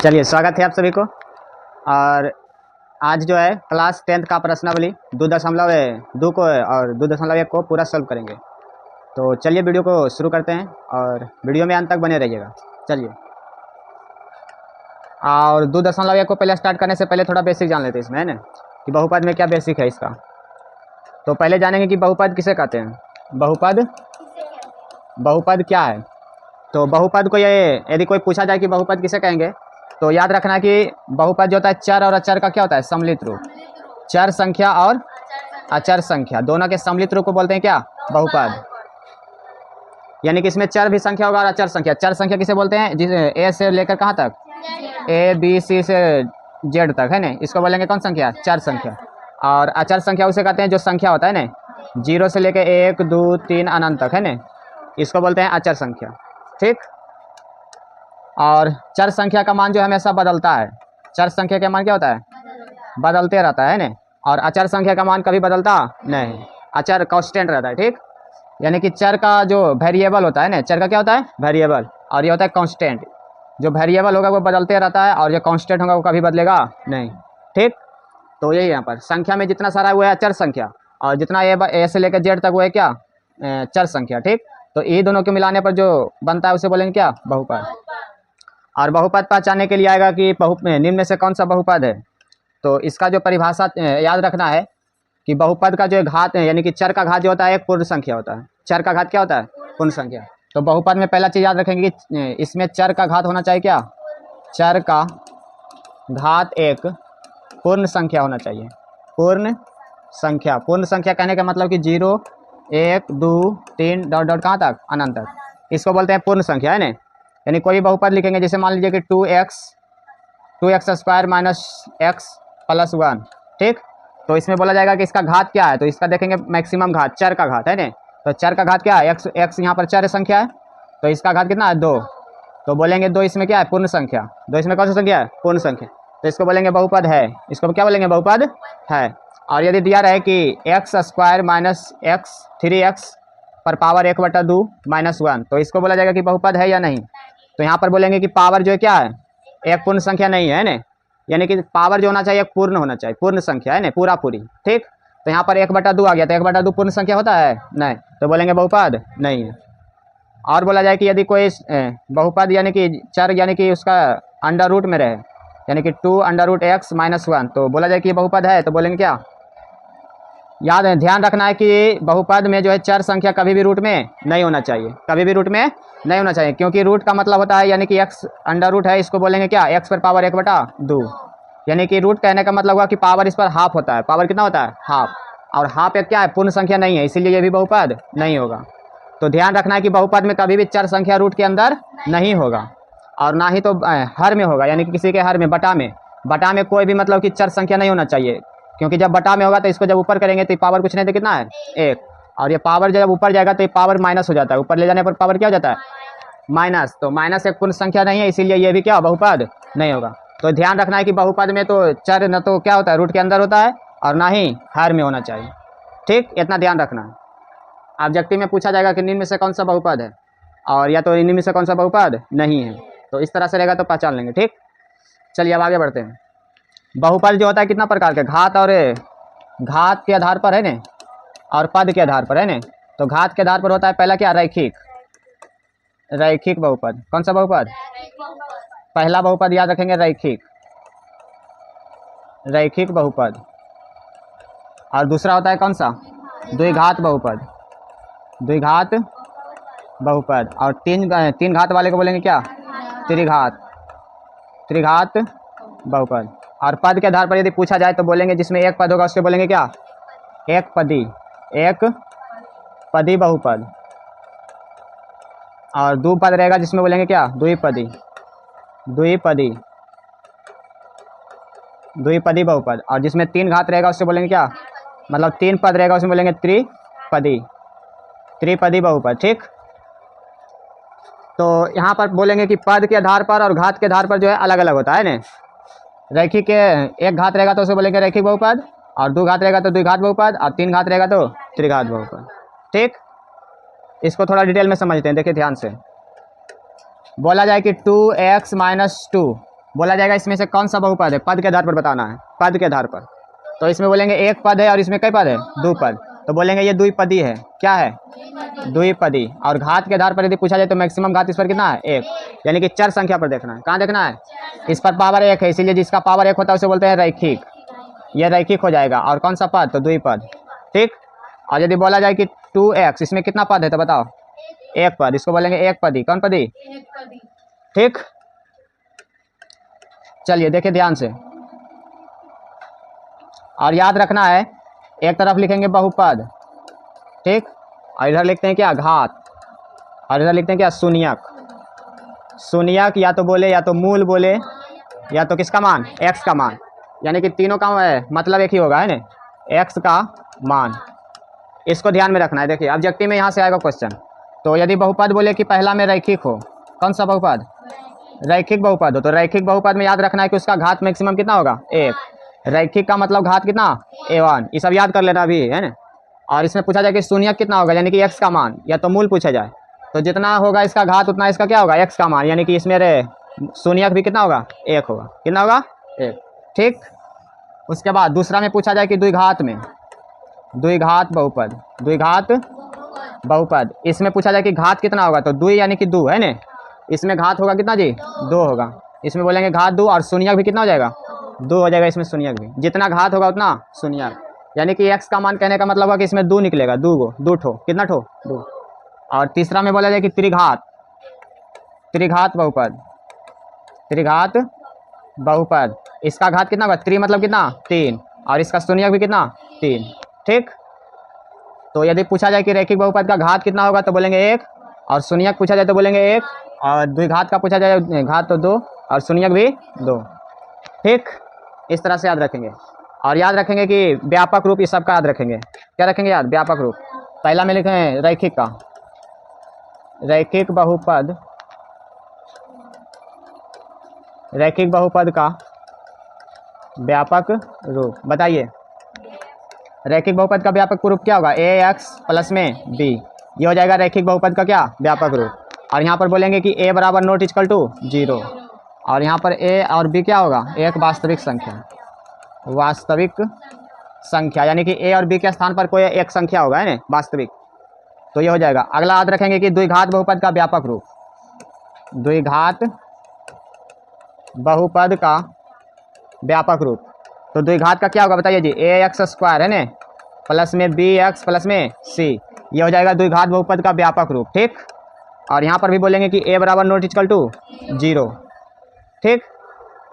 चलिए, स्वागत है आप सभी को। और आज जो है क्लास 10th का प्रश्नावली 2.2 को और 2.1 को पूरा सॉल्व करेंगे। तो चलिए वीडियो को शुरू करते हैं और वीडियो में अंत तक बने रहिएगा। चलिए, और 2.1 को पहले स्टार्ट करने से पहले थोड़ा बेसिक जान लेते हैं इसमें, है ना, कि बहुपद में क्या बेसिक है इसका। तो पहले जानेंगे कि बहुपद किसे कहते हैं। बहुपद क्या है। तो बहुपद को ये यदि कोई पूछा जाए कि बहुपद किसे कहेंगे, तो याद रखना कि बहुपद जो होता है चर और अचर का क्या होता है, सम्मिलित रूप। चर संख्या और अचर संख्या दोनों के सम्मिलित रूप को बोलते हैं क्या, बहुपद। यानी कि इसमें चर भी संख्या होगा और अचर संख्या। चर संख्या किसे बोलते हैं, जिस ए से लेकर कहाँ तक, ए बी सी से जेड तक, है ना, इसको बोलेंगे कौन संख्या, चर संख्या। और अचर संख्या उसे कहते हैं जो संख्या होता है ना, 0 से लेकर 1 2 3 अनंत तक, है ना, इसको बोलते हैं अचर संख्या। ठीक। और चर संख्या का मान जो हमेशा बदलता है, चर संख्या का मान क्या होता है, बदलते रहता है ना। और अचर संख्या का मान कभी बदलता नहीं, अचर कांस्टेंट रहता है। ठीक। यानी कि चर का जो वेरिएबल होता है ना, चर का क्या होता है, वेरिएबल, और ये होता है कांस्टेंट। जो वेरिएबल होगा वो बदलते रहता है और जो कांस्टेंट होगा वो कभी बदलेगा नहीं। ठीक। तो यही यहाँ पर संख्या में जितना सारा वो है अचर संख्या, और जितना ए से लेकर जेड तक वो है क्या, चर संख्या। ठीक। तो ये दोनों के मिलाने पर जो बनता है उसे बोलेंगे क्या, बहुपद। और बहुपद पहचानने के लिए आएगा कि निम्न में से कौन सा बहुपद है। तो इसका जो परिभाषा याद रखना है कि बहुपद का जो घात है, यानी कि चर का घात जो होता है एक पूर्ण संख्या होता है। चर का घात क्या होता है, पूर्ण संख्या। तो बहुपद में पहला चीज़ याद रखेंगे कि इसमें चर का घात होना चाहिए क्या, चर का घात एक पूर्ण संख्या होना चाहिए। पूर्ण संख्या, पूर्ण संख्या कहने का मतलब कि 0 1 2 3 डॉट डॉट कहाँ तक, अनंत तक, इसको बोलते हैं पूर्ण संख्या, है ना। यानी कोई बहुपद लिखेंगे, जैसे मान लीजिए कि 2x square minus x plus 1। ठीक। तो इसमें बोला जाएगा कि इसका घात क्या है, तो इसका देखेंगे मैक्सिमम घात, चर का घात, है ना। तो चर का घात क्या है, x यहाँ पर चर संख्या है, तो इसका घात कितना है, 2। तो बोलेंगे 2 इसमें क्या है, पूर्ण संख्या। 2 इसमें कौन सी संख्या है, पूर्ण संख्या। तो इसको बोलेंगे बहुपद है, इसको क्या बोलेंगे, बहुपद है। और यदि दिया रहे कि x square minus x 3x पर पावर 1/2 माइनस 1, तो इसको बोला जाएगा कि बहुपद है या नहीं। तो यहाँ पर बोलेंगे कि पावर जो है क्या है, एक पूर्ण संख्या नहीं है ना। यानी कि पावर जो होना चाहिए एक पूर्ण होना चाहिए, पूर्ण संख्या, है ना, पूरा पूरी। ठीक। तो यहाँ पर 1/2 आ गया, तो 1/2 पूर्ण संख्या होता है नहीं, तो बोलेंगे बहुपद नहीं है। और बोला जाए कि यदि कोई बहुपद यानी कि चर यानी कि उसका अंडर रूट में रहे, यानी कि 2√x माइनस 1, तो बोला जाए कि ये बहुपद है, तो बोलेंगे क्या, याद है, ध्यान रखना है कि बहुपद में जो है चर संख्या कभी भी रूट में नहीं होना चाहिए, कभी भी रूट में नहीं होना चाहिए, क्योंकि रूट का मतलब होता है, यानी कि x अंडर रूट है, इसको बोलेंगे क्या, x पर पावर 1/2। यानी कि रूट कहने का मतलब हुआ कि पावर इस पर हाफ होता है, पावर कितना होता है, हाफ। और हाफ एक क्या है, पूर्ण संख्या नहीं है, इसीलिए ये भी बहुपद नहीं होगा। तो ध्यान रखना है कि बहुपद में कभी भी चर संख्या रूट के अंदर नहीं होगा, और ना ही तो हर में होगा, यानी कि किसी के हर में, बटा में कोई भी मतलब कि चर संख्या नहीं होना चाहिए, क्योंकि जब बटा में होगा तो इसको जब ऊपर करेंगे तो पावर कुछ नहीं, तो कितना है, 1। और ये पावर जब ऊपर जाएगा तो ये पावर माइनस हो जाता है, ऊपर ले जाने पर पावर क्या हो जाता है, माइनस। तो माइनस एक पूर्ण संख्या नहीं है, इसीलिए ये भी क्या, बहुपद नहीं होगा। तो ध्यान रखना है कि बहुपद में तो चर न तो क्या होता है, रूट के अंदर होता है, और ना ही हर में होना चाहिए। ठीक, इतना ध्यान रखना है। ऑब्जेक्टिव में पूछा जाएगा कि निम्न में से कौन सा बहुपद है, और या तो इन्हीं में से कौन सा बहुपद नहीं है, तो इस तरह से रहेगा तो पहचान लेंगे। ठीक। चलिए अब आगे बढ़ते हैं। बहुपद जो होता है कितना प्रकार के, घात के आधार पर, है ना, और पद के आधार पर, है ना। तो घात के आधार पर होता है पहला क्या, रैखिक बहुपद। कौन सा बहुपद, पहला बहुपद याद रखेंगे, रैखिक बहुपद। और दूसरा होता है कौन सा, द्विघात बहुपद। और तीन घात वाले को बोलेंगे क्या, त्रिघात बहुपद। और पद के आधार पर यदि पूछा जाए तो बोलेंगे जिसमें एक पद होगा उसके बोलेंगे क्या, एक पदी बहुपद। और दो पद रहेगा जिसमें बोलेंगे क्या, द्विपदी बहुपद। और जिसमें 3 घात रहेगा उससे बोलेंगे क्या, मतलब 3 पद रहेगा उसमें बोलेंगे त्रिपदी बहुपद। ठीक। तो यहाँ पर बोलेंगे कि पद के आधार पर और घात के आधार पर जो है अलग अलग होता है ना। रैखिक के एक घात रहेगा तो उसे बोलेंगे रैखिक बहुपद, और 2 घात रहेगा तो द्विघात बहुपद, और 3 घात रहेगा तो त्रिघात बहुपद। ठीक। इसको थोड़ा डिटेल में समझते हैं, देखिए ध्यान से। बोला जाए कि 2x माइनस 2 बोला जाएगा इसमें से कौन सा बहुपद है, पद के आधार पर बताना है, पद के आधार पर। तो इसमें बोलेंगे एक पद है और इसमें कई पद है, दो पद, तो बोलेंगे ये द्विपदी है। क्या है? द्विपदी। और घात के आधार पर यदि पूछा जाए तो मैक्सिमम घात इस पर कितना है? एक, यानी कि चर संख्या पर देखना है। कहाँ देखना है? इस पर पावर एक है, इसीलिए जिसका पावर एक होता है उसे बोलते हैं रैखिक। ये रैखिक हो जाएगा। और कौन सा पद? तो द्विपद। ठीक। और यदि बोला जाए कि 2x, इसमें कितना पद है तो बताओ? एक पद, इसको बोलेंगे एक पदी। कौन पदी? ठीक। चलिए देखिए ध्यान से, और याद रखना है एक तरफ लिखेंगे बहुपद, ठीक, और इधर लिखते हैं क्या? घात, और इधर लिखते हैं क्या? शून्यक। शून्यक या तो बोले या तो मूल बोले या तो किसका मान? x का मान, यानी कि तीनों का मतलब एक ही होगा, है ना, x का मान। इसको ध्यान में रखना है। देखिए ऑब्जेक्टिव में यहाँ से आएगा क्वेश्चन। तो यदि बहुपद बोले कि पहला में रैखिक हो, कौन सा बहुपद? रैखिक बहुपद हो, तो रैखिक बहुपद में याद रखना है कि उसका घात मैक्सिमम कितना होगा? एक। रैखिक का मतलब घात कितना? a1। ये सब याद कर लेना अभी, है ना। और इसमें पूछा जाए कि शून्यक कितना होगा, यानी कि x का मान, या तो मूल पूछा जाए तो जितना होगा इसका घात उतना इसका क्या होगा? x का मान, यानी कि इसमें शून्यक भी कितना होगा? एक होगा। कितना होगा? एक। ठीक। उसके बाद दूसरा में पूछा जाए कि द्विघात में, द्विघात बहुपद, द्विघात बहुपद, इसमें पूछा जाए कि घात कितना होगा, तो द्वि यानी कि दो, है ना। इसमें घात होगा कितना जी? दो होगा। इसमें बोलेंगे घात दो, और शून्यक भी कितना हो जाएगा? दो हो जाएगा। इसमें शून्यक भी, जितना घात होगा उतना शून्यक, यानी कि x का मान कहने का मतलब है कि इसमें दो निकलेगा, दो ठो। कितना ठो? दो। और तीसरा में बोला जाए कि त्रिघात, त्रिघात बहुपद, त्रिघात बहुपद, इसका घात कितना होगा? त्रि मतलब कितना? तीन, और इसका शून्यक भी कितना? तीन। ठीक। तो यदि पूछा जाए कि रैखिक बहुपद का घात कितना होगा तो बोलेंगे एक, और शून्यक पूछा जाए तो बोलेंगे एक, और द्विघात का पूछा जाए घात तो दो, और शून्यक भी दो। ठीक। इस तरह से याद रखेंगे। और याद रखेंगे कि व्यापक रूप इस सब का याद रखेंगे। क्या रखेंगे याद? व्यापक रूप। पहला में लिखें रैखिक का, रैखिक बहुपद, रैखिक बहुपद का व्यापक रूप। बताइए रैखिक बहुपद का व्यापक रूप क्या होगा? ax प्लस में b, ये हो जाएगा रैखिक बहुपद का क्या? व्यापक रूप। और यहाँ पर बोलेंगे कि a बराबर नॉट इक्वल टू 0, और यहाँ पर a और b क्या होगा? एक वास्तविक संख्या, वास्तविक संख्या, यानी कि a और b के स्थान पर कोई एक संख्या होगा, है ना, वास्तविक। तो ये हो जाएगा। अगला याद रखेंगे कि द्विघात बहुपद का व्यापक रूप, द्विघात बहुपद का व्यापक रूप। तो द्विघात का क्या होगा बताइए जी? ax स्क्वायर, है ना, प्लस में bx प्लस में c, ये हो जाएगा द्विघात बहुपद का व्यापक रूप। ठीक। और यहाँ पर भी बोलेंगे कि a बराबर नॉट इक्वल टू 0। ठीक।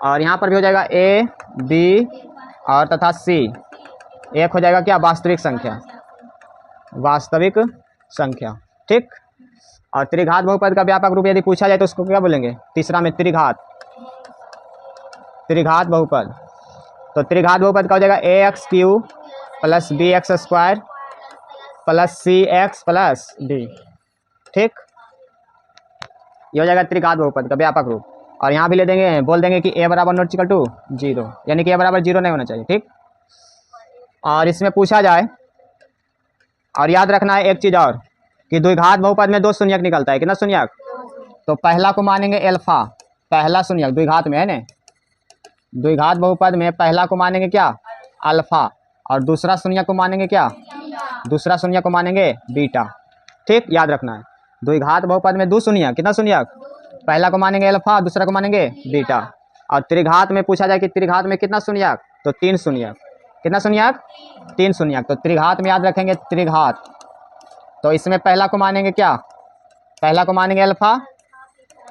और यहाँ पर भी हो जाएगा a b और तथा c, एक हो जाएगा क्या? वास्तविक संख्या, वास्तविक संख्या। ठीक। और त्रिघात बहुपद का व्यापक रूप यदि पूछा जाए तो उसको क्या बोलेंगे? तीसरा में त्रिघात, त्रिघात बहुपद। तो त्रिघात बहुपद का हो जाएगा ax Q plus bx square plus cx plus d। ठीक। ये हो जाएगा त्रिघात बहुपद का व्यापक रूप। और यहाँ भी ले देंगे, बोल देंगे कि a बराबर नॉट इक्वल टू 0, यानी कि a बराबर 0 नहीं होना चाहिए। ठीक। और इसमें पूछा जाए, और याद रखना है एक चीज़ और, कि द्विघात बहुपद में दो शून्यक निकलता है। कितना शून्यक? तो पहला को मानेंगे अल्फा, पहला शून्यक द्विघात में, है ना, द्विघात बहुपद में पहला को मानेंगे क्या? अल्फा, और दूसरा शून्यक को मानेंगे क्या? दूसरा शून्यक को मानेंगे बीटा। ठीक। याद रखना है द्विघात बहुपद में दो शून्यक, कितना शून्यक? पहला को मानेंगे अल्फा, दूसरा को मानेंगे बीटा। और त्रिघात में पूछा जाए कि त्रिघात में कितना शून्यक? तो तीन शून्यक। कितना शून्यक? तीन शून्यक। तो त्रिघात में याद रखेंगे त्रिघात, तो इसमें पहला को मानेंगे क्या? पहला को मानेंगे अल्फा,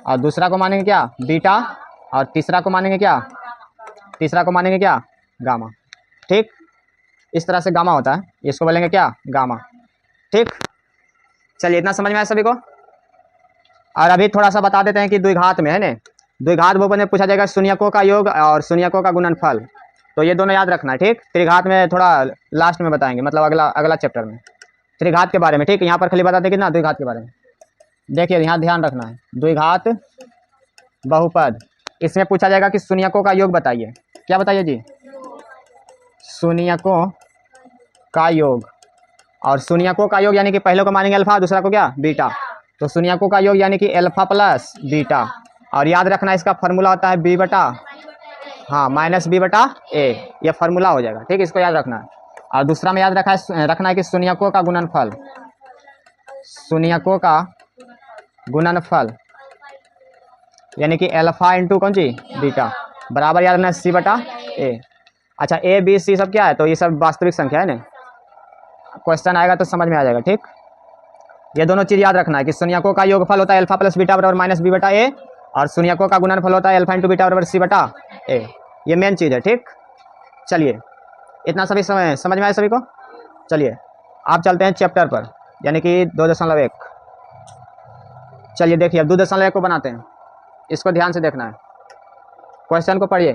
और दूसरा को मानेंगे क्या? बीटा, और तीसरा को मानेंगे क्या? तीसरा को मानेंगे क्या? गामा। ठीक। इस तरह से गामा होता है, इसको बोलेंगे क्या? गामा। ठीक। चलिए इतना समझ में आया सभी को। और अभी थोड़ा सा बता देते हैं कि द्विघात में, है ना, द्विघात बहुपद में पूछा जाएगा शून्यकों का योग और शून्यकों का गुणनफल। तो ये दोनों याद रखना है। ठीक। त्रिघात में थोड़ा लास्ट में बताएंगे, मतलब अगला चैप्टर में त्रिघात के बारे में। ठीक। यहाँ पर खाली बताते कितना द्विघात के बारे में। देखिए यहाँ ध्यान रखना है, द्विघात बहुपद, इसमें पूछा जाएगा कि शून्यकों का योग बताइए। क्या बताइए जी? शून्यकों का योग। और शून्यकों का योग यानी कि पहले को मानेंगे अल्फा, दूसरा को क्या? बीटा। तो शून्यकों का योग यानी कि अल्फा प्लस बीटा। और याद रखना इसका फॉर्मूला होता है b बटा हाँ माइनस बी बटा ए, ये फार्मूला हो जाएगा। ठीक, इसको याद रखना है। और दूसरा में याद रखना है कि शून्यकों का गुणनफल, शून्यकों का गुणनफल यानी कि अल्फा इंटू कौन सी बीटा बराबर याद रखना सी बटा ए। अच्छा ए बी सी सब क्या है, तो ये सब वास्तविक संख्या है ना, क्वेश्चन आएगा तो समझ में आ जाएगा। ठीक, ये दोनों चीज़ याद रखना है कि शून्यकों का योगफल होता है अल्फा प्लस बीटा बराबर माइनस बी बटा ए, और शून्यकों का गुणनफल होता है अल्फा इंटू बीटा बराबर सी बटा ए। ये मेन चीज़ है। ठीक, चलिए इतना सभी समझ में आया सभी को। चलिए आप चलते हैं चैप्टर पर, यानी कि 2.1। चलिए देखिए अब 2.1 को बनाते हैं, इसको ध्यान से देखना है। क्वेश्चन को पढ़िए।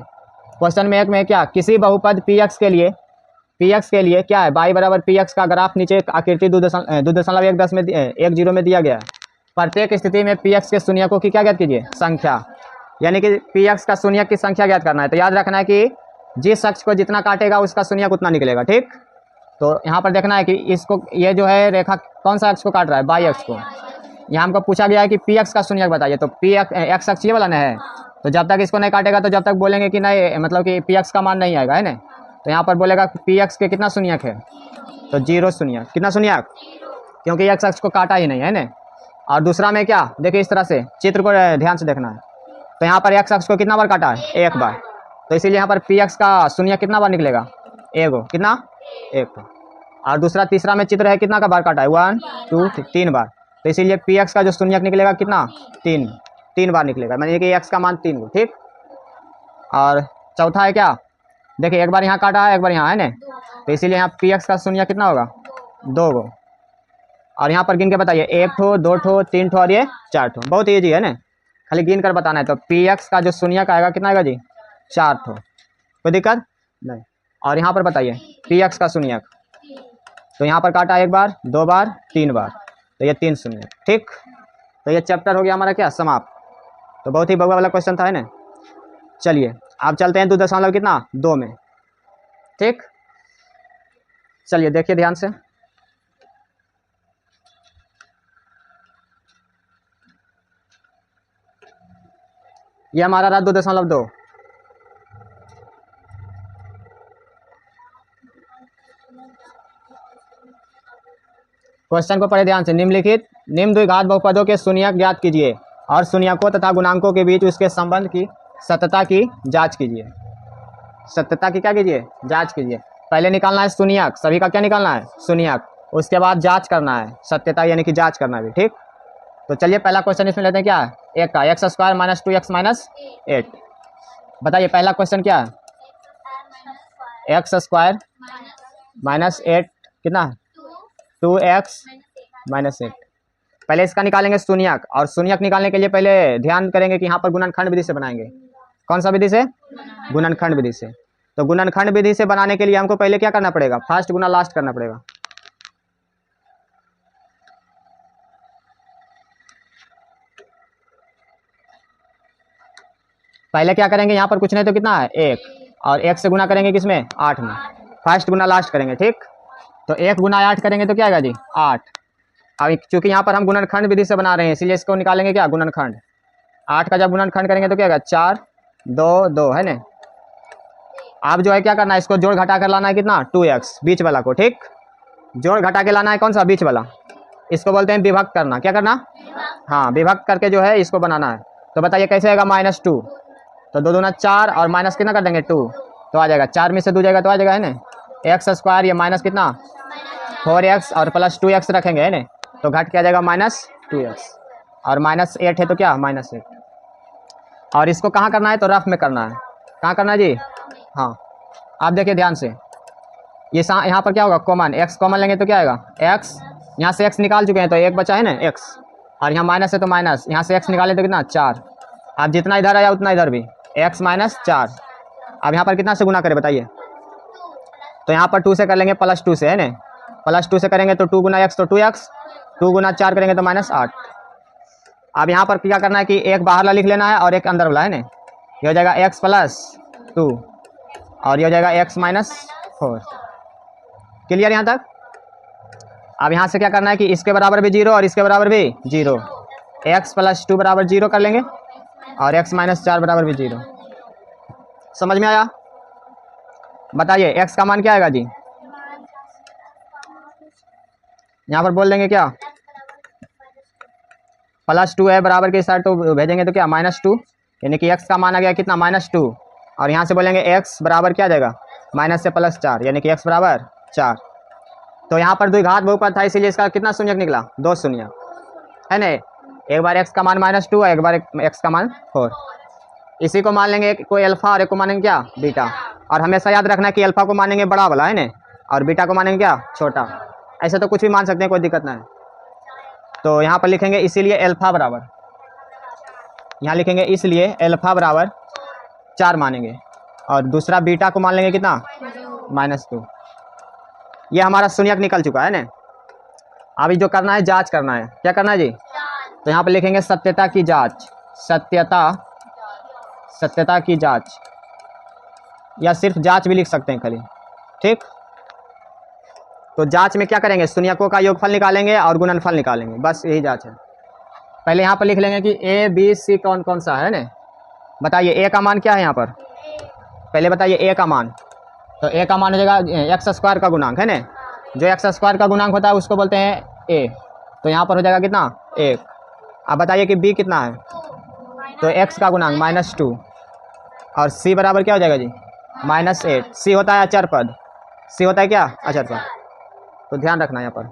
क्वेश्चन में एक में क्या, किसी बहुपद पी एक्स के लिए क्या है, y बराबर पी एक्स का ग्राफ नीचे एक आकृति 2.1 में 10 में दिया गया है। प्रत्येक स्थिति में पी एक्स के शून्यकों की क्या ज्ञात कीजिए, संख्या, यानी कि पी एक्स का शून्यक की संख्या ज्ञात करना है। तो याद रखना है कि जिस अक्ष को जितना काटेगा उसका शून्यक उतना निकलेगा। ठीक, तो यहाँ पर देखना है कि इसको, ये जो है रेखा कौन सा अक्ष को काट रहा है, वाई अक्ष को। यहाँ हमको पूछा गया है कि पी एक्स का शून्यक बताइए, तो पी एक्स अक्ष ये वाला ना है, तो जब तक इसको नहीं काटेगा तो जब तक बोलेंगे कि नहीं, मतलब कि पी एक्स का मान नहीं आएगा, है ना। तो यहाँ पर बोलेगा पी एक्स के कितना शून्यक है, तो 0 शून्यक। कितना शून्यक, क्योंकि एक्स अक्ष को काटा ही नहीं है ना। और दूसरा में क्या, देखिए इस तरह से चित्र को ध्यान से देखना है। तो यहाँ पर एक्स अक्ष को कितना बार काटा है, एक बार, तो इसीलिए यहाँ पर पी एक्स का शून्यक कितना बार निकलेगा, एगो, कितना, एक। और दूसरा तीसरा में चित्र है कितना का बार काटा है, 1 2 3 बार, तो इसीलिए पी एक्स का जो शून्यक निकलेगा कितना, 3 बार निकलेगा, मानिए कि एक्स का मान 3 को। ठीक, और चौथा है क्या, देखिए एक बार यहाँ काटा है एक बार यहाँ, है ना, तो इसीलिए यहाँ पी एक्स का शून्यक कितना होगा, 2 गो। और यहाँ पर गिन के बताइए, 1 ठो 2 ठो 3 ठो और ये 4 ठो, बहुत ईजी है ना, खाली गिन कर बताना है। तो पी एक्स का जो शून्यक आएगा कितना आएगा जी, 4 ठो, कोई दिक्कत नहीं। और यहाँ पर बताइए पी एक्स का शून्यक, तो यहाँ पर काटा एक बार 2 बार 3 बार, तो ये 3 शून्यक। ठीक, तो ये चैप्टर हो गया हमारा क्या, समाप्त। तो बहुत ही बउआ वाला क्वेश्चन था, है ना। चलिए आप चलते हैं 2.2 में। ठीक, चलिए देखिए ध्यान से। ये हमारा रहा 2.2। क्वेश्चन को पढ़े ध्यान से। निम्न द्विघात बहुपदों के शून्यक ज्ञात कीजिए और शून्यकों तथा गुणांकों के बीच उसके संबंध की सत्यता की जांच कीजिए। सत्यता की क्या कीजिए, जांच कीजिए। पहले निकालना है शून्यक, सभी का क्या निकालना है, शून्यक, उसके बाद जांच करना है सत्यता, यानी कि जांच करना भी। ठीक, तो चलिए पहला क्वेश्चन इसमें लेते हैं, क्या है, एक का x square minus 2x minus 8। बताइए पहला क्वेश्चन क्या है, एक्स स्क्वायर माइनस 8 कितना है, 2x माइनस 8। पहले इसका निकालेंगे शून्यक, और शून्यक निकालने के लिए पहले ध्यान करेंगे कि यहाँ पर गुणनखंड विधि से बनाएंगे। कौन सा विधि से, गुणनखंड विधि से। तो गुणनखंड विधि से बनाने के लिए हमको पहले क्या करना पड़ेगा, फर्स्ट गुना लास्ट करना पड़ेगा। पहले क्या करेंगे, यहाँ पर कुछ नहीं तो कितना है 1, और 1 से गुना करेंगे किसमें, 8 में, फर्स्ट गुना लास्ट करेंगे। ठीक, तो 1 गुना 8 करेंगे तो क्या आएगा जी, 8। अब चूंकि यहाँ पर हम गुणनखंड विधि से बना रहे हैं, इसलिए इसको निकालेंगे क्या, गुणनखंड। 8 का जब गुणनखंड करेंगे तो क्या आएगा, 4 2 2, है ना। आप जो है क्या करना है, इसको जोड़ घटा कर लाना है कितना, 2x बीच वाला को। ठीक, जोड़ घटा के लाना है कौन सा, बीच वाला, इसको बोलते हैं विभक्त करना। क्या करना, हाँ विभक्त करके जो है इसको बनाना है। तो बताइए कैसे आएगा, -2, तो 2 दूना 4 और माइनस कितना कर देंगे 2, तो आ जाएगा 4 में से 2 जाएगा तो आ जाएगा, है ना, एक्स स्क्वायर, ये माइनस कितना 4x और प्लस 2x रखेंगे, है ना, तो घट के आ जाएगा -2x, और -8 है तो क्या, -8। और इसको कहाँ करना है, तो रफ में करना है। कहाँ करना है जी, हाँ आप देखिए ध्यान से, ये यहाँ पर क्या होगा, कॉमन, x कॉमन लेंगे तो क्या आएगा, x, यहाँ से x निकाल चुके हैं तो 1 बचा है ना, x, और यहाँ माइनस है तो माइनस, यहाँ से x निकाले तो कितना 4, अब जितना इधर आया उतना इधर भी, x - 4। अब यहाँ पर कितना से गुना करें बताइए, तो यहाँ पर 2 से कर लेंगे, +2 से, है ना, +2 से करेंगे तो 2 गुना x तो 2x, 2 गुना 4 करेंगे तो -8। अब यहाँ पर क्या करना है कि एक बाहर वाला लिख लेना है और एक अंदर वाला, है ना, ये हो जाएगा x + 2 और ये हो जाएगा x - 4। क्लियर यहाँ तक। अब यहाँ से क्या करना है कि इसके बराबर भी 0 और इसके बराबर भी 0, x + 2 बराबर 0 कर लेंगे और x - 4 बराबर भी 0। समझ में आया? बताइए x का मान क्या आएगा जी? यहाँ पर बोल देंगे क्या, +2 है बराबर के साथ, तो भेजेंगे तो क्या -2, यानी कि x का मान आ गया कितना -2। और यहाँ से बोलेंगे x बराबर क्या आ जाएगा, माइनस से +4, यानी कि x बराबर 4। तो यहाँ पर द्विघात बहुपद था, इसीलिए इसका कितना शून्यक निकला, 2 शून्य है ना। एक बार x का मान -2 है, एक बार x का मान 4। इसी को मान लेंगे कोई अल्फा और एक को मानेंगे क्या, बीटा। और हमेशा याद रखना कि अल्फा को मानेंगे बड़ा वाला है ना, और बीटा को मानेंगे क्या, छोटा। ऐसे तो कुछ भी मान सकते हैं, कोई दिक्कत नहीं है। तो यहाँ पर लिखेंगे इसीलिए अल्फा बराबर, यहाँ लिखेंगे इसलिए अल्फा बराबर 4 मानेंगे, और दूसरा बीटा को मान लेंगे कितना, -2। ये हमारा शून्यक निकल चुका है ना। अभी जो करना है जांच करना है, क्या करना है जी, तो यहाँ पर लिखेंगे सत्यता की जांच, सत्यता की जांच, या सिर्फ जांच भी लिख सकते हैं खाली, ठीक। तो जांच में क्या करेंगे, शून्यकों का योगफल निकालेंगे और गुणनफल निकालेंगे, बस यही जांच है। पहले यहाँ पर लिख लेंगे कि ए बी सी कौन कौन सा है ना। बताइए ए का मान क्या है यहाँ पर, पहले बताइए ए का मान। तो ए का मान हो जाएगा x² का गुणांक है ना, जो x² का गुणांक होता है उसको बोलते हैं ए। तो यहाँ पर हो जाएगा कितना, 1। अब बताइए कि b कितना है, तो x का गुणांक -2, और c बराबर क्या हो जाएगा जी, -8। c होता है अचर पद, c होता है क्या, अचर पद, तो ध्यान रखना यहाँ पर।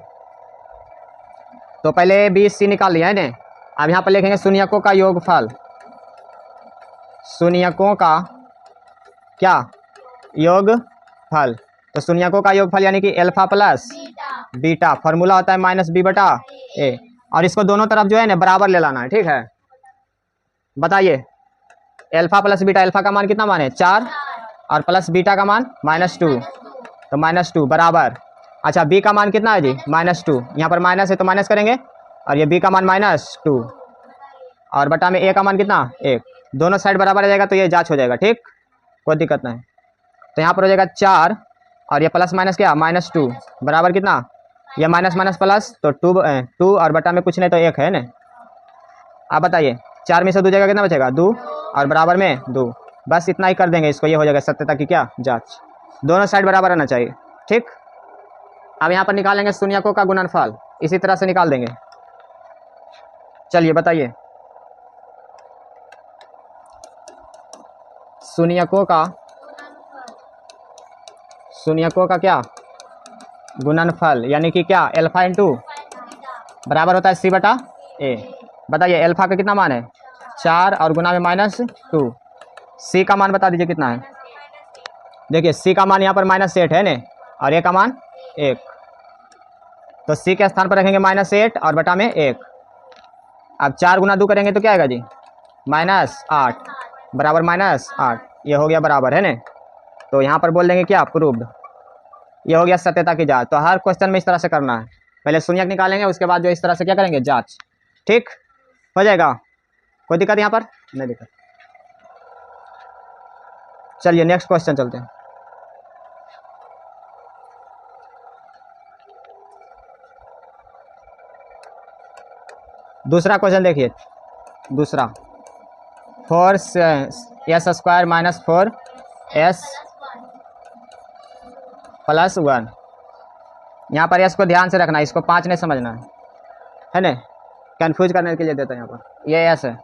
तो पहले b c निकाल लिया है ना। अब यहाँ पर लिखेंगे शून्यकों का योगफल, शून्यकों का क्या, योगफल। तो शून्यकों का योगफल यानी कि अल्फा प्लस बीटा, फॉर्मूला होता है -b/a, और इसको दोनों तरफ जो है ना बराबर ले लाना है, ठीक है। बताइए अल्फा प्लस बीटा, अल्फा का मान कितना मान है 4, और प्लस बीटा का मान -2, तो -2 बराबर, अच्छा b का मान कितना है जी, -2, यहाँ पर माइनस है तो माइनस करेंगे, और ये b का मान -2, और बटा में a का मान कितना 1, दोनों साइड बराबर आ जाएगा, तो ये जांच हो जाएगा, ठीक, कोई दिक्कत नहीं। तो यहाँ पर हो जाएगा 4, और ये प्लस माइनस क्या -2 बराबर कितना, ये माइनस माइनस प्लस, तो 2 और बटा में कुछ नहीं तो 1 है ना। आप बताइए 4 में से 2 जगह कितना बचेगा, 2, और बराबर में 2, बस इतना ही कर देंगे इसको, ये हो जाएगा सत्यता की क्या, जांच। दोनों साइड बराबर आना चाहिए, ठीक। अब यहाँ पर निकालेंगे शून्यकों का गुणनफल, इसी तरह से निकाल देंगे। चलिए बताइए शून्यकों का क्या, गुणनफल, यानी कि क्या, अल्फा इंटू बराबर होता है c/a। बताइए अल्फा का कितना मान है 4, और गुना में -2, c का मान बता दीजिए कितना है। देखिए c का मान यहाँ पर -8 है ना, और a का मान 1, तो c के स्थान पर रखेंगे -8 और बटा में 1। अब 4 गुना 2 करेंगे तो क्या आएगा जी, -8 बराबर -8, ये हो गया बराबर है ना। तो यहाँ पर बोल देंगे क्या, प्रूव्ड। ये हो गया सत्यता की जांच। तो हर क्वेश्चन में इस तरह से करना है, पहले शून्यक निकालेंगे, उसके बाद जो इस तरह से क्या करेंगे, जांच, ठीक हो जाएगा। कोई दिक्कत यहाँ पर नहीं दिक्कत। चलिए नेक्स्ट क्वेश्चन चलते हैं। दूसरा क्वेश्चन देखिए, दूसरा 4s² - 4s + 1। यहाँ पर s को ध्यान से रखना, इसको 5 नहीं समझना है ना, कंफ्यूज करने के लिए देता है यहाँ पर, ये s है।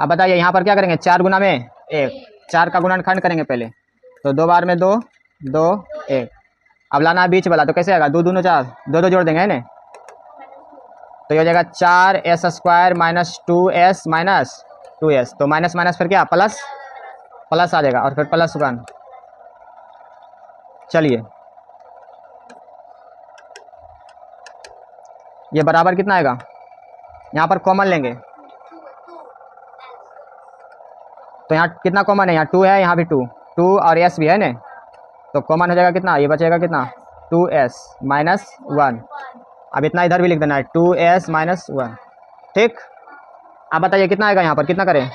अब बताइए यहाँ पर क्या करेंगे, 4 गुना में 1, 4 का गुणनखंड करेंगे पहले, तो 2 बार में 2, 2 1। अब लाना है बीच वाला, तो कैसे आएगा, 2 दूनी 4, 2 जोड़ देंगे है ना, तो ये हो जाएगा 4s² - 2s - 2s, तो माइनस माइनस फिर क्या, प्लस प्लस आ जाएगा, और फिर +1। चलिए ये बराबर कितना आएगा, यहाँ पर कॉमन लेंगे, तो यहाँ कितना कॉमन है, यहाँ 2 है, यहाँ भी 2 और s भी है ना, तो कॉमन हो जाएगा कितना, ये बचेगा कितना, 2s - 1। अब इतना इधर भी लिख देना है, 2s - 1, ठीक। अब बताइए कितना आएगा, यहाँ पर कितना करें,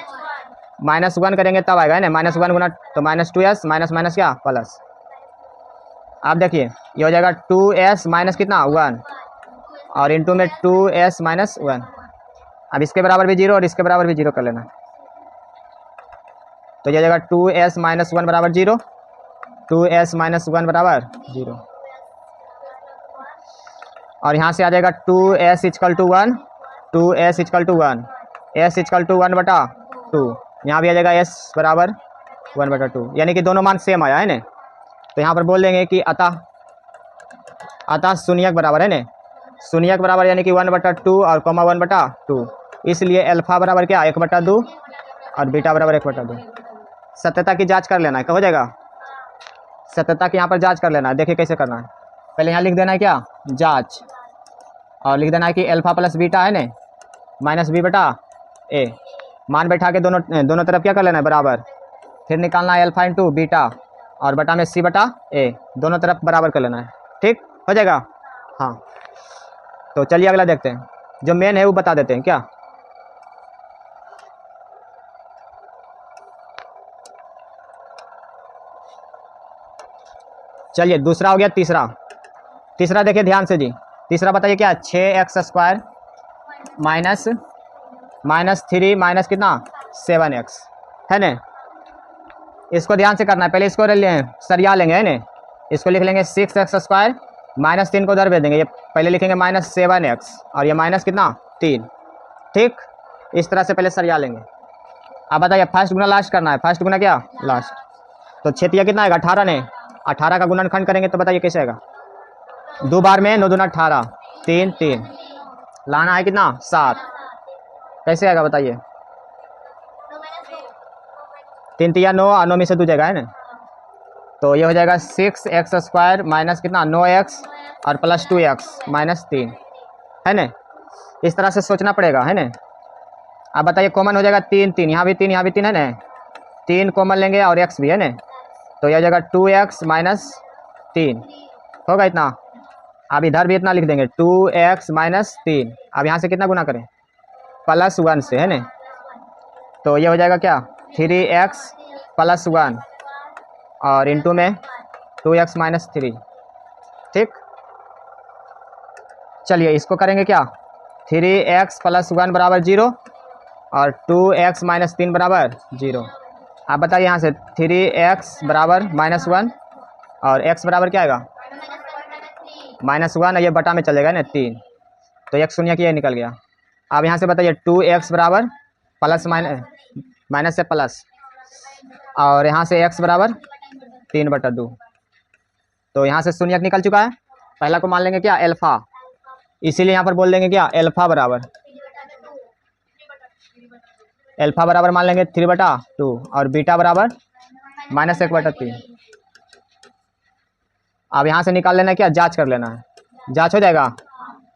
-1 करेंगे तब आएगा है ना, -1 गुना, तो -2s माइनस माइनस क्या, प्लस। आप देखिए ये हो जाएगा 2s माइनस कितना 1, और इंटू में 2s - 1। अब इसके बराबर भी 0 और इसके बराबर भी 0 कर लेना, तो ये जाएगा 2s माइनस 1 बराबर 0, 2s माइनस 1 बराबर 0, और यहाँ से आ जाएगा 2s equal to 1, 2s equal to 1, s equal to 1 बटा 2, यहाँ भी आ जाएगा s बराबर 1 बटा 2, यानी कि दोनों मान सेम आया है ना। तो यहाँ पर बोल देंगे कि अतः शून्यक बराबर है ना, शून्यक बराबर यानी कि 1 बटा 2 और कॉमा 1 बटा 2, इसलिए अल्फा बराबर क्या 1 बटा 2 और बीटा बराबर 1 बटा 2। सत्यता की जांच कर लेना है, क्या हो जाएगा, सत्यता की यहाँ पर जांच कर लेना है। देखिए कैसे करना है, पहले यहाँ लिख देना है क्या जांच, और लिख देना है कि अल्फा प्लस बीटा है ना माइनस बी बटा ए, मान बैठा के दोनों तरफ क्या कर लेना है बराबर, फिर निकालना है अल्फा इंटू बीटा और बटा में सी बटा ए, दोनों तरफ बराबर कर लेना है, ठीक हो जाएगा। हाँ तो चलिए अगला देखते हैं, जो मेन है वो बता देते हैं क्या। चलिए दूसरा हो गया, तीसरा देखिए ध्यान से जी, तीसरा बताइए क्या 6x² माइनस 3 माइनस कितना 7x है ना। इसको ध्यान से करना है, पहले इसको सरिया लेंगे है ना, इसको लिख लेंगे 6x² माइनस 3 को उधर भेज देंगे, ये पहले लिखेंगे माइनस 7x और ये माइनस कितना 3, ठीक इस तरह से पहले सरिया लेंगे। अब बताइए फर्स्ट गुना लास्ट करना है, फर्स्ट गुना क्या लास्ट, तो क्षेत्रीय कितना आएगा 18 ने, 18 का गुणनखंड करेंगे तो बताइए कैसे आएगा, 2 बार में 9 दूना 18, 3 3 लाना है कितना 7, कैसे आएगा बताइए, 3 3 9 और 9 में से 2 जाएगा है ना, तो ये हो जाएगा 6x² माइनस कितना 9x और प्लस 2x माइनस 3 है ना। इस तरह से सोचना पड़ेगा है ना। अब बताइए कॉमन हो जाएगा 3 3, यहाँ भी 3 यहाँ भी 3 है ना, 3 कॉमन लेंगे और x भी है ना, तो यह हो जाएगा 2x माइनस 3 होगा इतना। अब इधर भी इतना लिख देंगे 2x माइनस 3, अब यहाँ से कितना गुना करें प्लस 1 से है ना, तो ये हो जाएगा क्या 3x प्लस 1 और इंटू में 2x माइनस 3, ठीक। चलिए इसको करेंगे क्या 3x प्लस 1 बराबर 0 और 2x माइनस 3 बराबर 0। आप बताइए यहाँ से 3x बराबर माइनस 1 और x बराबर क्या आएगा -1, ये बटा में चलेगा ना 3, तो एक शून्य की निकल गया। अब यहाँ से बताइए 2x बराबर प्लस माइनस से प्लस और यहाँ से x बराबर 3 बटा 2, तो यहाँ से शून्य निकल चुका है। पहला को मान लेंगे क्या अल्फा, इसीलिए यहाँ पर बोल देंगे क्या अल्फा बराबर मान लेंगे 3 बटा 2 और बीटा बराबर -1 बटा 3। अब यहाँ से निकाल लेना क्या जांच कर लेना है, जांच हो जाएगा,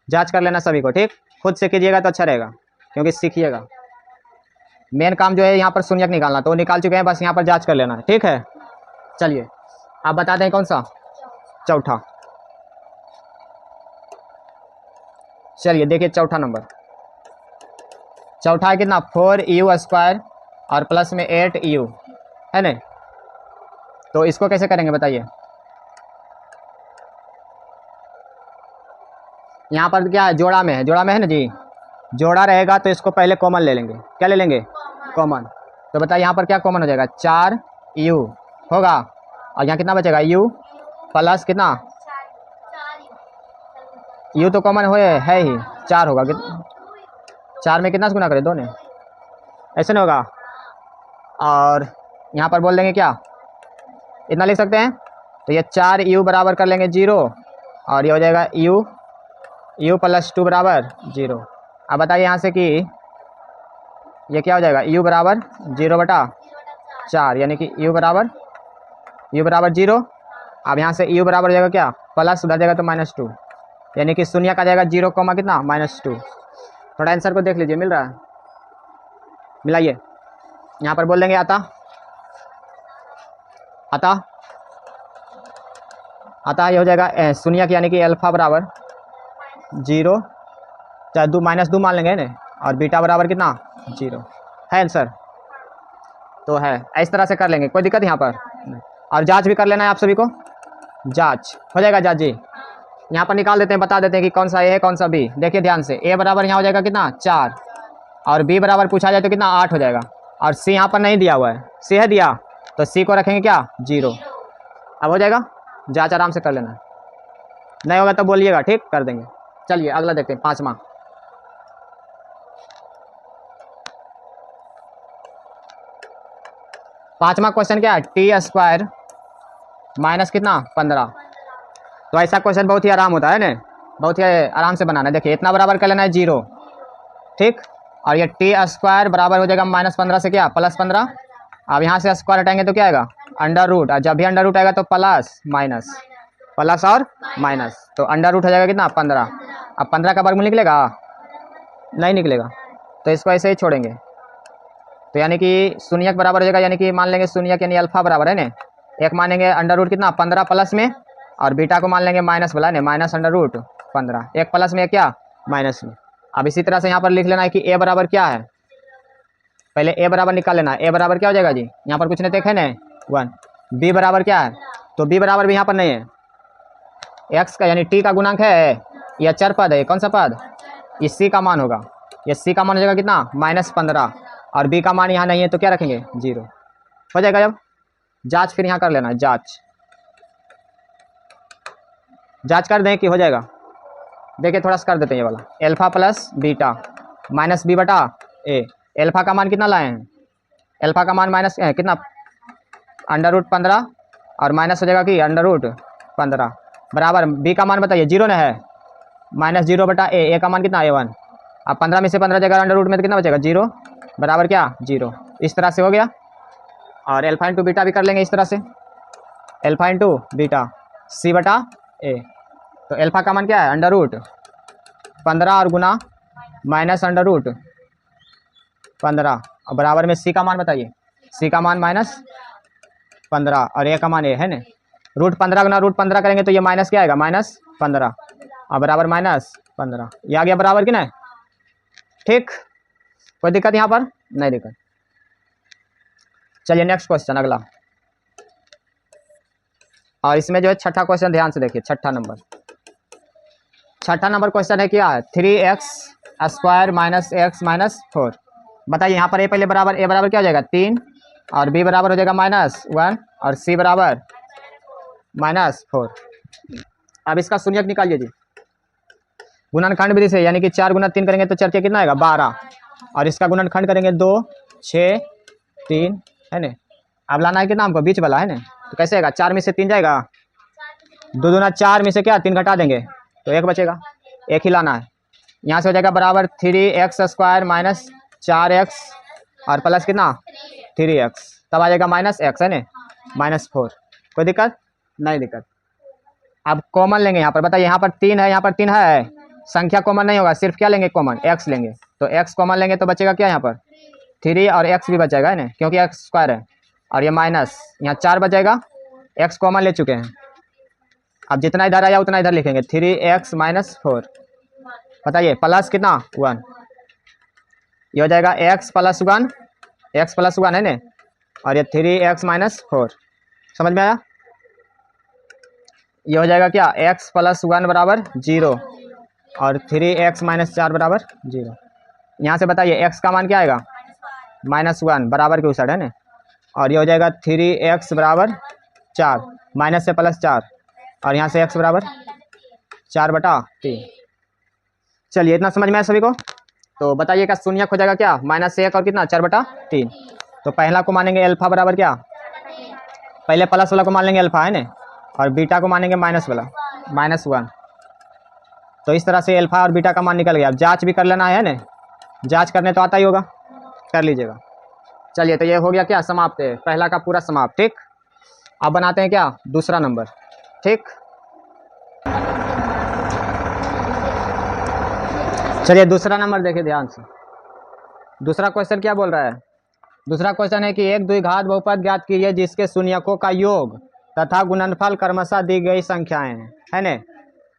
जांच कर लेना सभी को, ठीक खुद से कीजिएगा तो अच्छा रहेगा क्योंकि सीखिएगा। मेन काम जो है यहाँ पर शून्यक निकालना, तो निकाल चुके हैं, बस यहाँ पर जांच कर लेना है, ठीक है। चलिए आप बता दें कौन सा चौथा, चलिए देखिए चौथा नंबर, चौथा है कितना 4u² और प्लस में 8u है ना, तो इसको कैसे करेंगे बताइए। यहाँ पर क्या है जोड़ा में है ना जी, जोड़ा रहेगा तो इसको पहले कॉमन ले लेंगे, क्या ले लेंगे कॉमन, तो बताइए यहाँ पर क्या कॉमन हो जाएगा 4u होगा और यहाँ कितना बचेगा u प्लस कितना u तो कॉमन है ही 4 होगा, 4 में कितना से गुना करें 2 ने, ऐसे नहीं होगा। और यहाँ पर बोल देंगे क्या इतना लिख सकते हैं, तो ये 4u बराबर कर लेंगे 0 और ये हो जाएगा u प्लस 2 बराबर 0। अब बताइए यहाँ से कि ये क्या हो जाएगा u बराबर 0 बटा 4, यानी कि u बराबर 0। अब यहाँ से u बराबर हो जाएगा क्या प्लस उधर जाएगा तो -2, यानी कि शून्य का जाएगा 0 कॉमा कितना -2। थोड़ा आंसर को देख लीजिए मिल रहा है, मिलाइए। यहाँ पर बोल देंगे अतः ये हो जाएगा शून्य यानी कि अल्फा बराबर 0 चाहे -2 मान लेंगे ना, और बीटा बराबर कितना 0 है आंसर, तो है इस तरह से कर लेंगे, कोई दिक्कत यहाँ पर। और जांच भी कर लेना है आप सभी को, जांच हो जाएगा जांच जी। यहाँ पर निकाल देते हैं, बता देते हैं कि कौन सा ए है कौन सा बी। देखिए ध्यान से, ए बराबर यहाँ हो जाएगा कितना 4 और बी बराबर पूछा जाए तो कितना 8 हो जाएगा। और सी यहाँ पर नहीं दिया हुआ है, सी है दिया, तो सी को रखेंगे क्या 0। अब हो जाएगा, जांच आराम से कर लेना, नहीं होगा तो बोलिएगा, ठीक कर देंगे। चलिए अगला देखते हैं, पाँचवा। पाँचवा क्वेश्चन क्या है, टी स्क्वायर माइनस कितना 15। तो ऐसा क्वेश्चन बहुत ही आराम होता है ना, बहुत ही आराम से बनाना है। देखिए इतना बराबर कर लेना है 0, ठीक, और ये टी स्क्वायर बराबर हो जाएगा -15 से क्या +15। अब यहाँ से स्क्वायर हटाएंगे तो क्या आएगा अंडर रूट, और जब भी अंडर रूट आएगा तो प्लस माइनस, प्लस और माइनस, तो अंडर रूट हो जाएगा कितना 15। अब 15 का वर्गमूल निकलेगा, नहीं निकलेगा, तो इसको ऐसे ही छोड़ेंगे। तो यानी कि शून्यक बराबर हो जाएगा, यानी कि मान लेंगे शून्यक यानी अल्फा बराबर है ना, एक मानेंगे अंडर रूट कितना 15 प्लस में, और बीटा को मान लेंगे माइनस वाला है माइनस अंडर रूट 15, एक प्लस में एक क्या माइनस में। अब इसी तरह से यहाँ पर लिख लेना है कि ए बराबर क्या है, पहले ए बराबर निकाल लेना है। ए बराबर क्या हो जाएगा जी, यहाँ पर कुछ नहीं देखे ना 1। बी बराबर क्या है, तो बी बराबर भी यहाँ पर नहीं है, एक्स का यानी टी का गुणांक है, यह चर पद है, कौन सा पद, इस सी का मान होगा, ये सी का मान हो जाएगा कितना -15, और बी का मान यहाँ नहीं है तो क्या रखेंगे 0, हो जाएगा। जब जांच फिर यहाँ कर लेना है, जांच कर दें कि हो जाएगा। देखिए थोड़ा सा कर देते हैं ये वाला, alpha plus beta minus B बटा ए, एल्फा का मान कितना लाए हैं, एल्फा का मान माइनस कितना अंडर रूट 15, और माइनस हो जाएगा कि अंडर रूट 15 बराबर बी का मान बताइए 0 न है, -0 बटा ए का मान कितना A1। अब 15 में से 15 जगह अंडर रूट में तो कितना बचेगा 0, बराबर क्या 0। इस तरह से हो गया। और एल्फा इंटू बीटा भी कर लेंगे इस तरह से, एल्फा इंटू बीटा सी बटा ए, तो एल्फा का मान क्या है अंडर रूट 15 और गुना माइनस अंडर रूट 15, और बराबर में सी का मान बताइए, सी का मान -15 और ए का मान ए है ना, रूट 15 गुना रूट 15 करेंगे तो ये माइनस क्या आएगा -15, और बराबर -15, ये आ गया बराबर कि नहीं, ठीक, कोई दिक्कत यहाँ पर नहीं दिक्कत। चलिए नेक्स्ट क्वेश्चन अगला, और इसमें जो है छठा क्वेश्चन ध्यान से देखिए, छठा नंबर क्वेश्चन है क्या है 3x स्क्वायर -x -4। बताइए यहाँ पर ए पहले बराबर, ए बराबर क्या हो जाएगा 3, और बी बराबर हो जाएगा -1, और सी बराबर -4। अब इसका शून्यक निकालिए जी गुणनखंड विधि से, यानी कि 4 गुना 3 करेंगे तो 4 के कितना आएगा 12, और इसका गुणनखंड करेंगे 2 6 3 है ना। अब लाना है कितना हमको बीच वाला है ना, तो कैसे आएगा 4 में से 3 जाएगा, 2 दूना 4 में से क्या 3 घटा देंगे तो 1 बचेगा, एक ही लाना है। यहाँ से हो जाएगा बराबर 3x स्क्वायर -4x और प्लस कितना 3x, तब आ जाएगा -x है ना -4, कोई दिक्कत नहीं दिक्कत। अब कॉमन लेंगे यहाँ पर, बताइए यहाँ पर 3 है, यहाँ पर 3 है, संख्या कॉमन नहीं होगा, सिर्फ क्या लेंगे कॉमन x लेंगे, तो x कॉमन लेंगे तो बचेगा क्या यहाँ पर 3 और x भी बचेगा है ना, क्योंकि x स्क्वायर है, और ये माइनस यहाँ 4 बचेगा, x कॉमन ले चुके हैं। अब जितना इधर आया उतना इधर लिखेंगे 3x -4, बताइए प्लस कितना 1, ये हो जाएगा x + 1, x + 1 है ना, और ये 3x -4, समझ में आया, ये हो जाएगा क्या x + 1 बराबर 0, और 3x -4 बराबर 0। यहाँ से बताइए x का मान क्या आएगा -1 बराबर के उस साइड है ना, और ये हो जाएगा 3x बराबर 4, माइनस से +4, और यहाँ से x बराबर 4/3। चलिए इतना समझ में आया सभी को, तो बताइएगा शून्यक हो जाएगा क्या -1 और कितना 4/3। तो पहला को मानेंगे अल्फा बराबर क्या, पहले प्लस वाला को मान लेंगे अल्फा है ना, और बीटा को मानेंगे माइनस वाला -1। तो इस तरह से अल्फा और बीटा का मान निकल गया। अब जांच भी कर लेना है ना, जांच करने तो आता ही होगा, कर लीजिएगा। चलिए तो ये हो गया क्या समाप्त है, पहला का पूरा समाप्त, ठीक। अब बनाते हैं क्या दूसरा नंबर, ठीक। चलिए दूसरा नंबर देखिए ध्यान से, दूसरा क्वेश्चन क्या बोल रहा है, दूसरा क्वेश्चन है कि एक द्विघात बहुपद ज्ञात कीजिए जिसके शून्यकों का योग तथा गुणनफल क्रमशः दी गई संख्याएं हैं, है ना।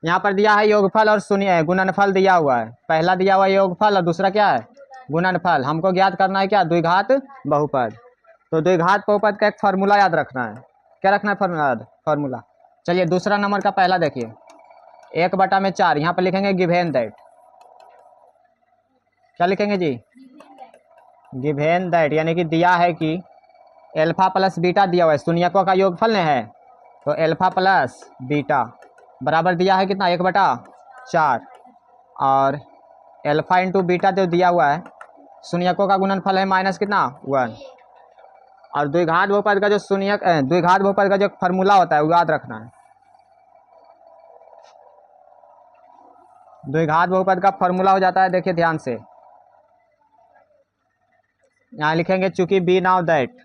यहाँ पर दिया है योगफल और शून्य गुणनफल दिया हुआ है, पहला दिया हुआ है योगफल और दूसरा क्या है गुणनफल। हमको ज्ञात करना है क्या द्विघात बहुपद। तो द्विघात बहुपद का एक फार्मूला याद रखना है, क्या रखना है फार्मूला। चलिए दूसरा नंबर का पहला देखिए 1/4, यहाँ पर लिखेंगे गिवन दैट, क्या लिखेंगे जी गिवेन दैट यानी कि दिया है कि एल्फा प्लस बीटा दिया हुआ है, शून्यकों का योगफल नहीं है, तो एल्फा प्लस बीटा बराबर दिया है कितना 1/4, और एल्फा इंटू बीटा जो दिया हुआ है शून्यकों का गुणनफल है माइनस कितना 1, और द्विघात बहुपद का जो द्विघात बहुपद का जो फॉर्मूला होता है वो याद रखना है। द्विघात बहुपद का फॉर्मूला हो जाता है, देखिए ध्यान से, यहाँ लिखेंगे चूंकि बी नाउ दैट,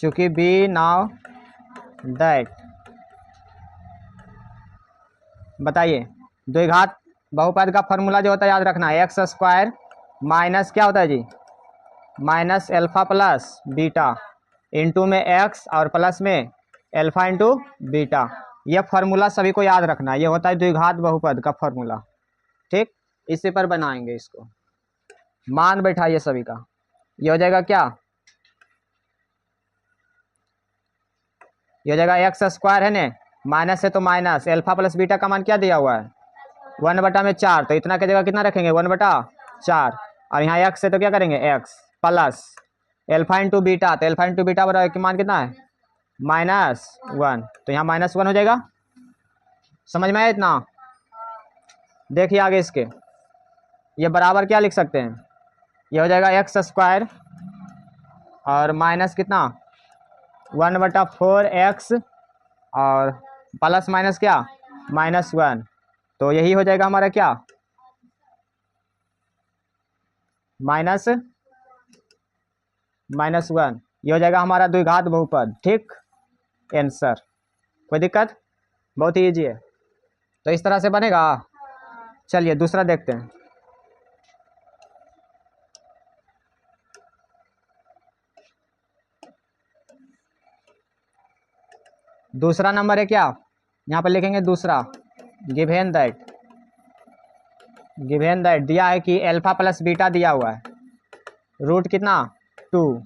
चूंकि बी नाउ दैट, बताइए द्विघात बहुपद का फॉर्मूला जो होता है याद रखना है, एक्स स्क्वायर माइनस क्या होता है जी, minus alpha plus beta into में एक्स और प्लस में एल्फा इंटू बीटा। यह फार्मूला सभी को याद रखना है, ये होता है द्विघात बहुपद का फार्मूला। ठीक, इसी पर बनाएंगे इसको, मान बैठाइए सभी का। ये हो जाएगा क्या, ये हो जाएगा एक्स स्क्वायर है ने, माइनस है तो माइनस, एल्फा प्लस बीटा का मान क्या दिया हुआ है 1/4, तो इतना की जगह कितना रखेंगे 1/4, और यहाँ एक्स है तो क्या करेंगे x plus alpha into beta, तो एल्फा इंटू बीटा बराबर मान कितना है -1, तो यहाँ -1 हो जाएगा। समझ में आया इतना? देखिए आगे इसके, ये बराबर क्या लिख सकते हैं, ये हो जाएगा एक्स स्क्वायर और माइनस कितना 1/4 एक्स और प्लस माइनस क्या -1, तो यही हो जाएगा हमारा क्या -1, ये हो जाएगा हमारा द्विघात बहुपद। ठीक, आंसर, कोई दिक्कत, बहुत ही ईजी है। तो इस तरह से बनेगा। चलिए दूसरा देखते हैं। दूसरा नंबर है क्या, यहाँ पर लिखेंगे दूसरा, गिवेन दैट, गिवेन दैट दिया है कि एल्फा प्लस बीटा दिया हुआ है, रूट कितना 2,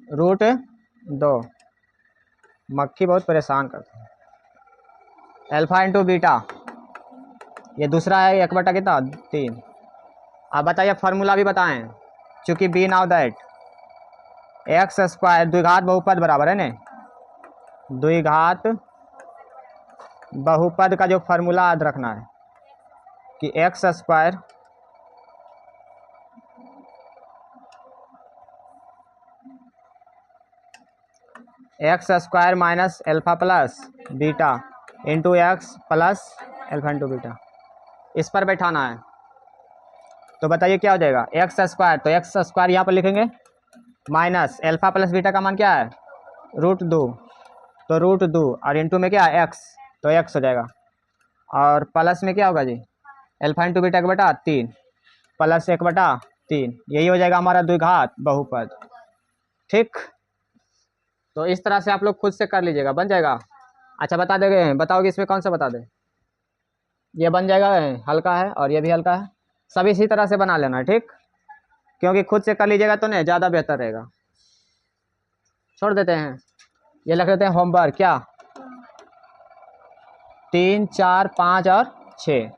रूट 2, मक्खी बहुत परेशान करती है, एल्फा इंटू बीटा, ये दूसरा है 1/3। अब बताइए फार्मूला भी बताएं, चूंकि be now that x square द्विघात बहुपद बराबर है ने, द्विघात बहुपद का जो फार्मूला याद रखना है कि x square minus alpha plus beta into x plus alpha into beta, इस पर बैठाना है। तो बताइए क्या हो जाएगा एक्स स्क्वायर, तो एक्स स्क्वायर यहाँ पर लिखेंगे माइनस एल्फा प्लस बीटा का मान क्या है √2, तो √2 और इंटू में क्या है एक्स, तो एक्स हो जाएगा, और प्लस में क्या होगा जी एल्फा इंटू बीटा 1/3 प्लस 1/3, यही हो जाएगा हमारा द्विघात बहुपद। ठीक, तो इस तरह से आप लोग खुद से कर लीजिएगा, बन जाएगा। अच्छा बता देंगे, बताओगे इसमें कौन सा बता दे, ये बन जाएगा, हल्का है और ये भी हल्का है, सब इसी तरह से बना लेना। ठीक, क्योंकि खुद से कर लीजिएगा तो नहीं ज़्यादा बेहतर रहेगा। छोड़ देते हैं, ये लिख देते हैं होमवर्क, क्या 3, 4, 5 और 6,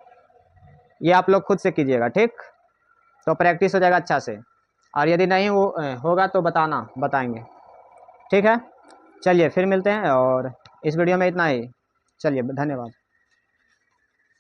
ये आप लोग खुद से कीजिएगा। ठीक, तो प्रैक्टिस हो जाएगा अच्छा से, और यदि नहीं होगा तो बताएंगे। ठीक है, चलिए फिर मिलते हैं, और इस वीडियो में इतना ही। चलिए धन्यवाद।